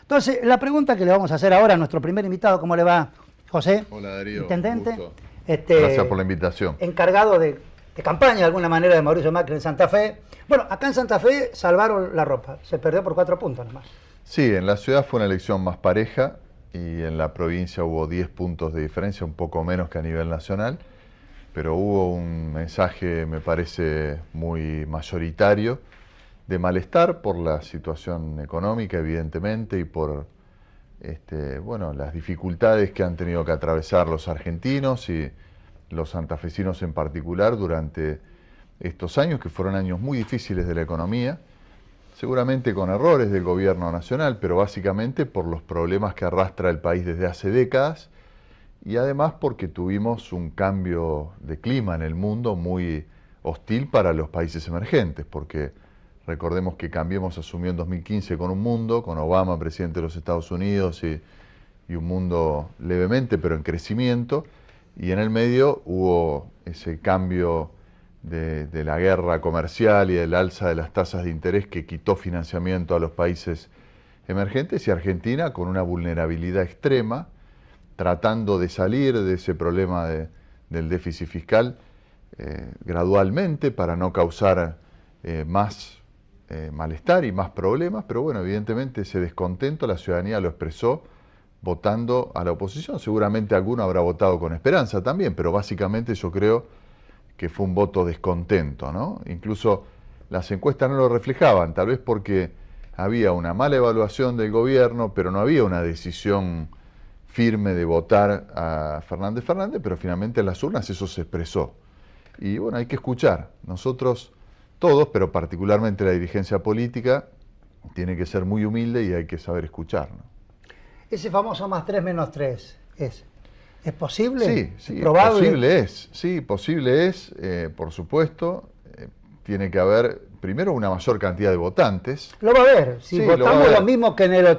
Entonces, la pregunta que le vamos a hacer ahora a nuestro primer invitado, ¿cómo le va, José? Hola Darío, Intendente. gusto. Gracias por la invitación. Encargado de campaña de alguna manera de Mauricio Macri en Santa Fe. Bueno, acá en Santa Fe salvaron la ropa, se perdió por 4 puntos nomás. Sí, en la ciudad fue una elección más pareja y en la provincia hubo 10 puntos de diferencia, un poco menos que a nivel nacional, pero hubo un mensaje, me parece, muy mayoritario de malestar por la situación económica, evidentemente, y por bueno, las dificultades que han tenido que atravesar los argentinos y los santafesinos en particular durante estos años, que fueron años muy difíciles de la economía, seguramente con errores del gobierno nacional, pero básicamente por los problemas que arrastra el país desde hace décadas y además porque tuvimos un cambio de clima en el mundo muy hostil para los países emergentes, porque recordemos que Cambiemos asumió en 2015 con un mundo, con Obama, presidente de los Estados Unidos, y un mundo levemente, pero en crecimiento, y en el medio hubo ese cambio de la guerra comercial y del alza de las tasas de interés que quitó financiamiento a los países emergentes, y Argentina con una vulnerabilidad extrema, tratando de salir de ese problema del déficit fiscal gradualmente para no causar más malestar y más problemas, pero bueno, evidentemente ese descontento la ciudadanía lo expresó votando a la oposición. Seguramente alguno habrá votado con esperanza también, pero básicamente yo creo que fue un voto descontento, ¿no? Incluso las encuestas no lo reflejaban, tal vez porque había una mala evaluación del gobierno, pero no había una decisión firme de votar a Fernández, pero finalmente en las urnas eso se expresó. Y bueno, hay que escuchar. Nosotros todos, pero particularmente la dirigencia política, tiene que ser muy humilde y hay que saber escuchar, ¿no? Ese famoso +3 -3, ¿es posible? Sí, sí, ¿Probable? posible es. Sí, posible es, por supuesto. Tiene que haber, primero, una mayor cantidad de votantes. Lo va a ver. Si Sí, votamos lo mismo que en el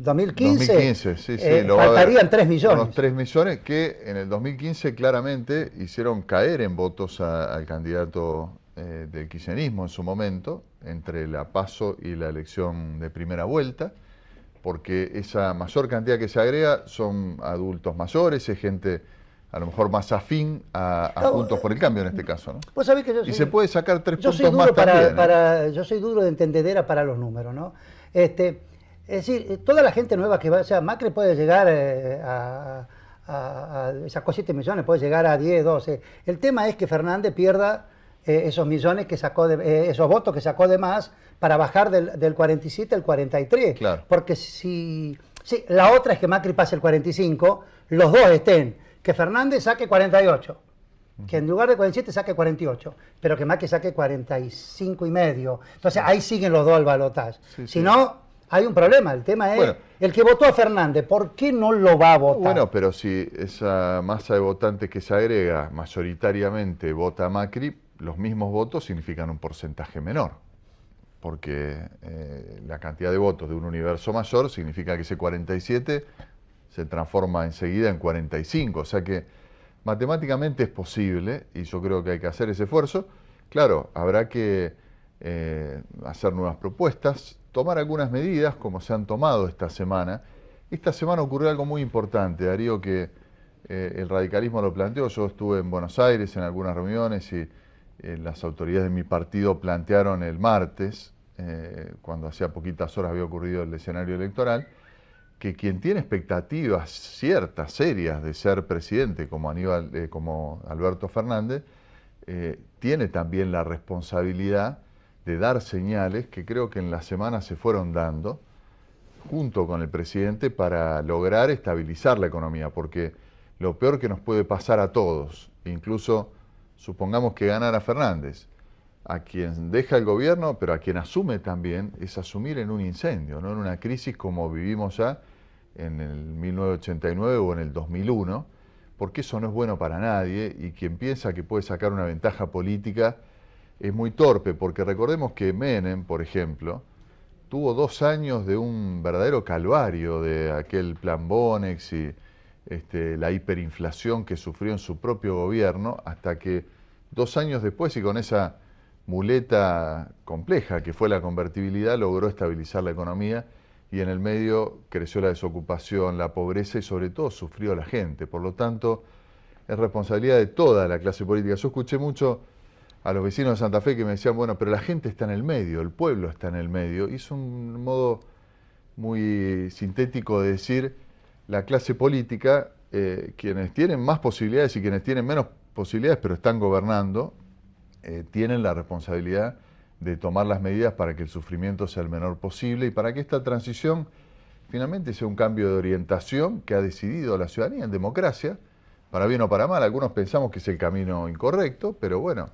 2015, 2015, sí, lo va a ver. faltarían 3 millones. Unos 3 millones que en el 2015 claramente hicieron caer en votos al candidato del kirchnerismo en su momento, entre la PASO y la elección de primera vuelta, porque esa mayor cantidad que se agrega son adultos mayores, es gente a lo mejor más afín a Juntos por el Cambio en este caso, ¿no? Vos sabés que yo soy, y se puede sacar 3 yo soy puntos duro más también. yo soy duro de entendedera para los números, ¿no? Es decir, toda la gente nueva que va, o sea, Macri puede llegar sacó 7 millones, puede llegar a 10, 12. El tema es que Fernández pierda esos millones que sacó, esos votos que sacó de más para bajar del 47 al 43. Claro. Porque si la otra es que Macri pase el 45, los dos estén, que Fernández saque 48, que en lugar de 47 saque 48, pero que Macri saque 45 y medio. Entonces ahí siguen los dos al balotaje. Sí, si sí. no, hay un problema. El tema es, Bueno, el que votó a Fernández, ¿por qué no lo va a votar? Bueno, pero si esa masa de votantes que se agrega mayoritariamente vota a Macri, los mismos votos significan un porcentaje menor, porque la cantidad de votos de un universo mayor significa que ese 47 se transforma enseguida en 45, o sea que matemáticamente es posible y yo creo que hay que hacer ese esfuerzo. Claro, habrá que hacer nuevas propuestas, tomar algunas medidas como se han tomado esta semana. Esta semana ocurrió algo muy importante, Darío, que el radicalismo lo planteó. Yo estuve en Buenos Aires en algunas reuniones y las autoridades de mi partido plantearon el martes, cuando hacía poquitas horas había ocurrido el escenario electoral, que quien tiene expectativas ciertas, serias de ser presidente, como Alberto Fernández, tiene también la responsabilidad de dar señales que creo que en la semana se fueron dando, junto con el presidente, para lograr estabilizar la economía, porque lo peor que nos puede pasar a todos, incluso supongamos que ganara Fernández, a quien deja el gobierno, pero a quien asume también, es asumir en un incendio, no en una crisis como vivimos ya en el 1989 o en el 2001, porque eso no es bueno para nadie, y quien piensa que puede sacar una ventaja política es muy torpe, porque recordemos que Menem, por ejemplo, tuvo 2 años de un verdadero calvario de aquel plan Bonex y la hiperinflación que sufrió en su propio gobierno, hasta que 2 años después y con esa muleta compleja que fue la convertibilidad logró estabilizar la economía y en el medio creció la desocupación, la pobreza y sobre todo sufrió la gente. Por lo tanto, es responsabilidad de toda la clase política. Yo escuché mucho a los vecinos de Santa Fe que me decían, bueno, pero la gente está en el medio, el pueblo está en el medio. Y es un modo muy sintético de decir la clase política, quienes tienen más posibilidades y quienes tienen menos posibilidades, pero están gobernando, tienen la responsabilidad de tomar las medidas para que el sufrimiento sea el menor posible y para que esta transición finalmente sea un cambio de orientación que ha decidido la ciudadanía en democracia, para bien o para mal. Algunos pensamos que es el camino incorrecto, pero bueno,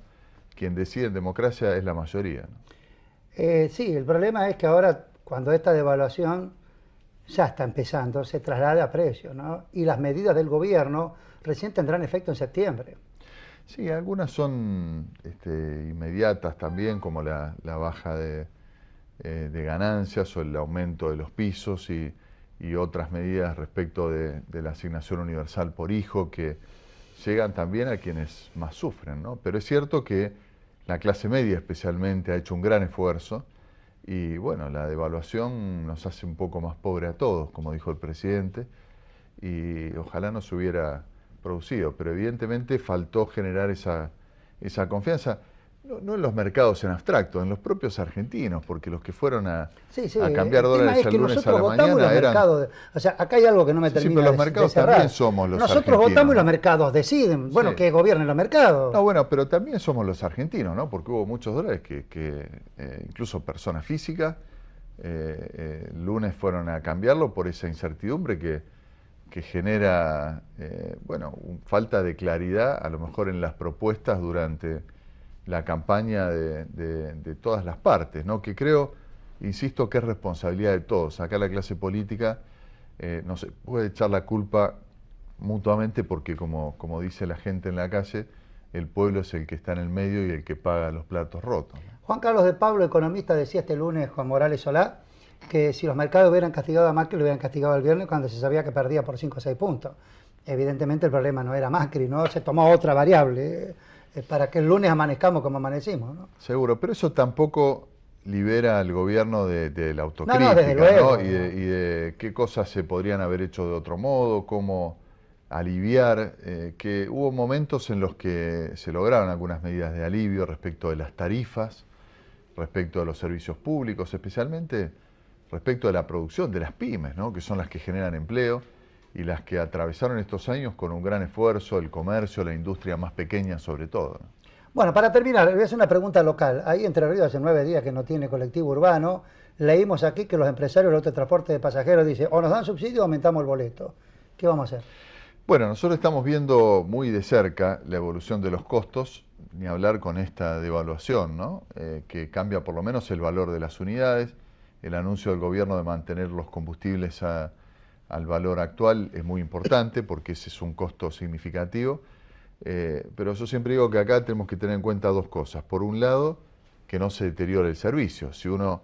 quien decide en democracia es la mayoría, ¿no? Sí, el problema es que ahora, cuando esta devaluación ya está empezando, se traslada a precios, ¿no? Y las medidas del gobierno recién tendrán efecto en septiembre. Sí, algunas son inmediatas también, como la baja de ganancias o el aumento de los pisos y otras medidas respecto de la asignación universal por hijo que llegan también a quienes más sufren, ¿no? Pero es cierto que la clase media especialmente ha hecho un gran esfuerzo y bueno, la devaluación nos hace un poco más pobre a todos, como dijo el presidente, y ojalá no se hubiera producido, pero evidentemente faltó generar esa confianza, no en los mercados en abstracto, en los propios argentinos, porque los que fueron a cambiar dólares el lunes a la mañana eran... O sea, acá hay algo que no me termina pero los mercados de cerrar. También somos los Nosotros argentinos, votamos y los ¿no? mercados deciden, bueno, Sí. que gobiernen los mercados. No, bueno, pero también somos los argentinos, ¿no? Porque hubo muchos dólares que incluso personas físicas, el lunes fueron a cambiarlo por esa incertidumbre que genera, falta de claridad, a lo mejor en las propuestas durante la campaña de todas las partes, ¿no? Que creo, insisto, que es responsabilidad de todos. Acá la clase política no se puede echar la culpa mutuamente porque, como dice la gente en la calle, el pueblo es el que está en el medio y el que paga los platos rotos, ¿no? Juan Carlos de Pablo, economista, decía este lunes, Juan Morales Solá, que si los mercados hubieran castigado a Macri, lo hubieran castigado el viernes cuando se sabía que perdía por 5 o 6 puntos. Evidentemente el problema no era Macri, ¿no? Se tomó otra variable para que el lunes amanezcamos como amanecimos, ¿no? Seguro, pero eso tampoco libera al gobierno de la autocrítica, No, desde luego, ¿no? Y de qué cosas se podrían haber hecho de otro modo, cómo aliviar, que hubo momentos en los que se lograron algunas medidas de alivio respecto de las tarifas, respecto de los servicios públicos, especialmente respecto de la producción de las pymes, ¿no? Que son las que generan empleo y las que atravesaron estos años con un gran esfuerzo, el comercio, la industria más pequeña sobre todo, ¿no? Bueno, para terminar, voy a hacer una pregunta local. Ahí Entre Ríos hace 9 días que no tiene colectivo urbano. Leímos aquí que los empresarios del autotransporte de pasajeros dicen, o nos dan subsidio o aumentamos el boleto. ¿Qué vamos a hacer? Bueno, nosotros estamos viendo muy de cerca la evolución de los costos, ni hablar con esta devaluación, ¿no? Que cambia por lo menos el valor de las unidades. El anuncio del gobierno de mantener los combustibles al valor actual es muy importante porque ese es un costo significativo. Pero yo siempre digo que acá tenemos que tener en cuenta dos cosas. Por un lado, que no se deteriore el servicio. Si uno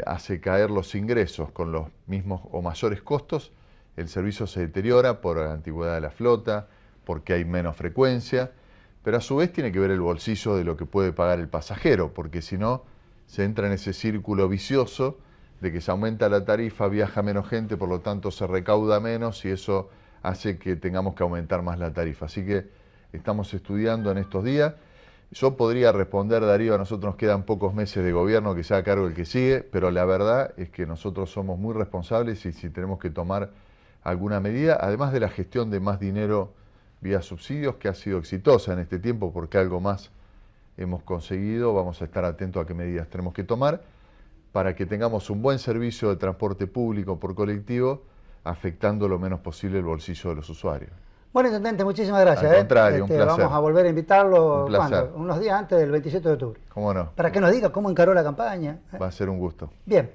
hace caer los ingresos con los mismos o mayores costos, el servicio se deteriora por la antigüedad de la flota, porque hay menos frecuencia, pero a su vez tiene que ver el bolsillo de lo que puede pagar el pasajero, porque si no, se entra en ese círculo vicioso de que se aumenta la tarifa, viaja menos gente, por lo tanto se recauda menos y eso hace que tengamos que aumentar más la tarifa. Así que estamos estudiando en estos días. Yo podría responder, Darío, a nosotros nos quedan pocos meses de gobierno, que sea a cargo el que sigue, pero la verdad es que nosotros somos muy responsables y si tenemos que tomar alguna medida, además de la gestión de más dinero vía subsidios, que ha sido exitosa en este tiempo porque algo más hemos conseguido, vamos a estar atentos a qué medidas tenemos que tomar para que tengamos un buen servicio de transporte público por colectivo, afectando lo menos posible el bolsillo de los usuarios. Bueno, intendente, muchísimas gracias. Al contrario, un placer. Vamos a volver a invitarlo, Un placer. ¿cuándo? Unos días antes del 27 de octubre. ¿Cómo no? Para que nos diga cómo encaró la campaña. Va a ser un gusto. Bien.